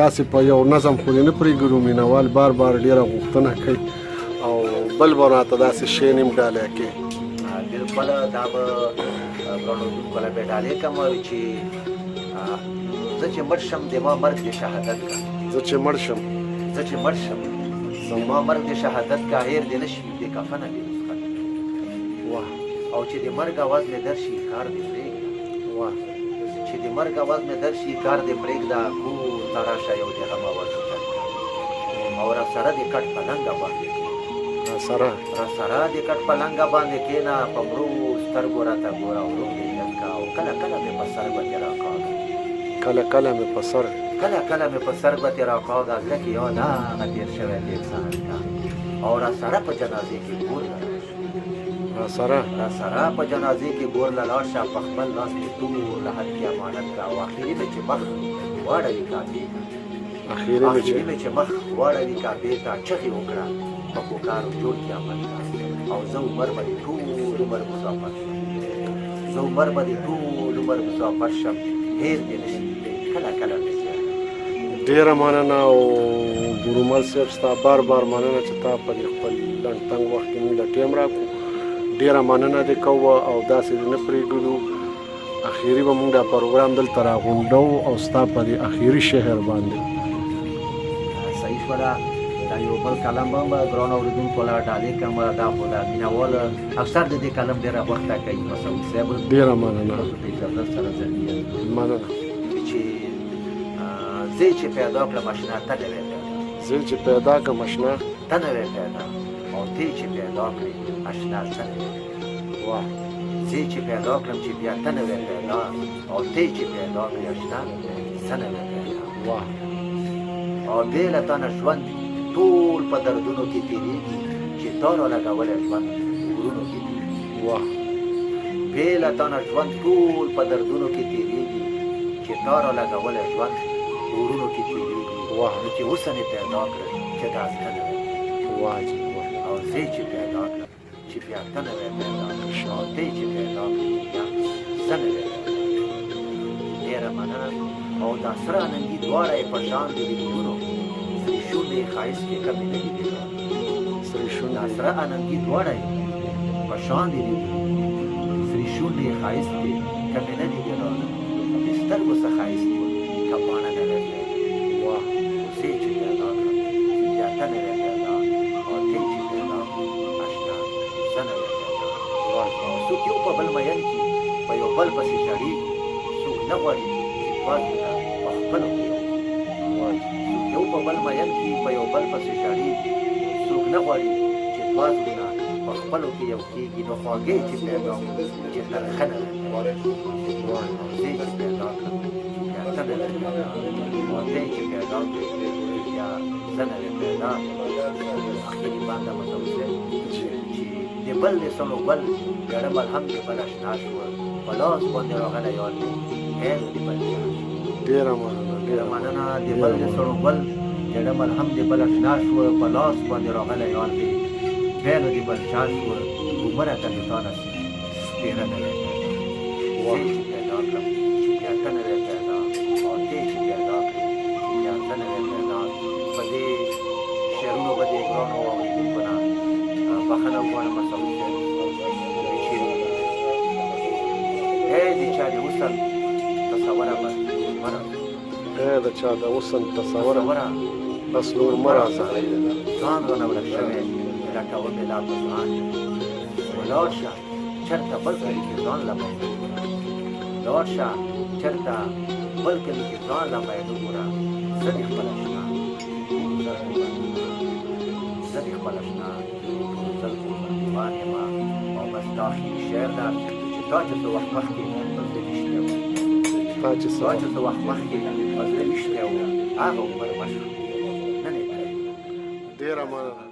داسې په یو نظم خو دې نه پرېږدو مینوال بار بار ډېره غوښتنه کوي او بل به راته داسې شی نیم ډالۍ کوي. بالکل دا به ګرانو اردوونکو له بیا ډالۍ کوم چې زه چې مړ شم د ما مرګ د شهادت کا زه چې مړ شم زما مرګ د شهادت کا هیر دې نشي د کفنه دې نسخت واه او چې د مرګ اواز مې درشي کار دې پرېږده واه چې د مرګ اواز مې درشي کار دې پرېږده کور ته راشه یو د غم اواز او راسره دې کټ پلنګه باندې راسره دې کټ پلنګه باندې کېنه په مړو سترګو راته ګوره ورو دې ژوند کا او کله کله مې په سر به دې راکاږه کله مې په سر په سر به دې راکاږه زړه کې یو داغه تېر شوی د انسان کا او راسره په جنازې کې ګور راسره په جنازې کې ګور له لاړ شه په خپل لاس کې ټول له حد کې امانت کا او اخري مې چې مخ واړوي کعبې ته واړوي کعبې ته چغې وکړه په پکارو جوړ کې عمل کا او زه عمر به دې ټول عمر مسافر شم هیر دې نشي کله مې ډېره مننه او ګورومل صاحب ستا بار مننه چې تا په خپل لنډ تنګ وخت کې موږ له ټیم راکړو. ډېره مننه دې کوو او داسې دې نه پرېږدو. اخري به موږ دا پروګرام دلته راغونډو او ستا په دې اخري شهر باندې صحیح شوله. دا یو بل کلم به ګرانو اورېدونکو له ډالۍ کوم دا خو د مینهوال اکثر د دې کلم ډېره وخته کوي مسعود صاحب. ډېره مننه سره ضروري مننه چې زه چې پیدا کړم اشنا ته نوې پیدا او ته چې پیدا کړې اشنا ته نوې واه زه چې پیدا کړم چې بیا ته نوې پیدا او ته چې پیدا کړې اشنا ته نوې پیدا واه او بې له تا نه ژوند ټول په دردونو کې تېرېږي چې تا رالګولی ژوند ورونو کې تېرېږي واه بې له تا نه ژوند ټول په دردونو کې تېرېږي چې تا رالګولی ژوند ورونو کې تېرېږي نو چې اوسه مې پیدا کړل چې دا زه نوی او زه چې پیدا کړم چې بیا ته نوی پیدا کړم او ته چې پیدا کړې بیا زه نوی پیدا کړم. ډېره مننه او دا سره اننګي دواړه یې په شان دي د ګلونو سرې شونډې ښایست کې کمې نه دي دا سره اننګي دواړه یې په شان دي د سرې شونډې ښایست کې کمې نه دي د سترګو څه ښایست کپاڼه نه لري واه زه چې پیدا کړم چې بیا ته نوی پیدا او ته چې پیدا کړې اشنا زه نوی پیدا او څوک یو په بل مین کي په یو بل پسې ژړېږي څوک نه غواړي چې دوه په خپلو کې یو په بل مین کي په یو بل پسې ژړېږي څوک نه غواړي چې دوه زړونه په خپلو کې یو کېږي نو خواږې چې پیدا کړو چې ترخه نه لري زه چې پیدا کړم ته نوی پیدا او ته چې پیدا کړې بیا زه نوی پیدا اخري باندې مسعود صاحب چې د بل د سلو بل ډېره ملهم د بل اشنا شوه په لاس باندې راغلی یاد دی خیر د بل چا ډېره مننه د بل د سلو بل ډېره ملهم د بل اشنا شوه په لاس باندې راغلی یاد دی خیر د بل چا شوه عمره ته د تا نه سپېره نوی پیدا زه چې پیدا کړم چې بیا ته نوی پیدا او ته چې پیدا کړې چې بیا ته نوی پیدا په دې شعرونو به دې ګرانو اورېدونکو نه بخښنه وغواړم مسعود صاحب چې د چا د وصل تصوره بس د چا د وصل تصوره بس نور مه راځه ځان رانه ورک شوی لټوه مې لا په ځان ولاړ شه چېرته بل کلي کې ځان له لاړ شه چېرته بل کلي کې ځان له باید وګوره زه دې خپل اشنا زلفو بندیوان یمه او بس دا آخري شعر ده چې تا چې څه وخت مخکې په زړه ویشتی وو هغه عمر مه شو نن یې ډېره مننه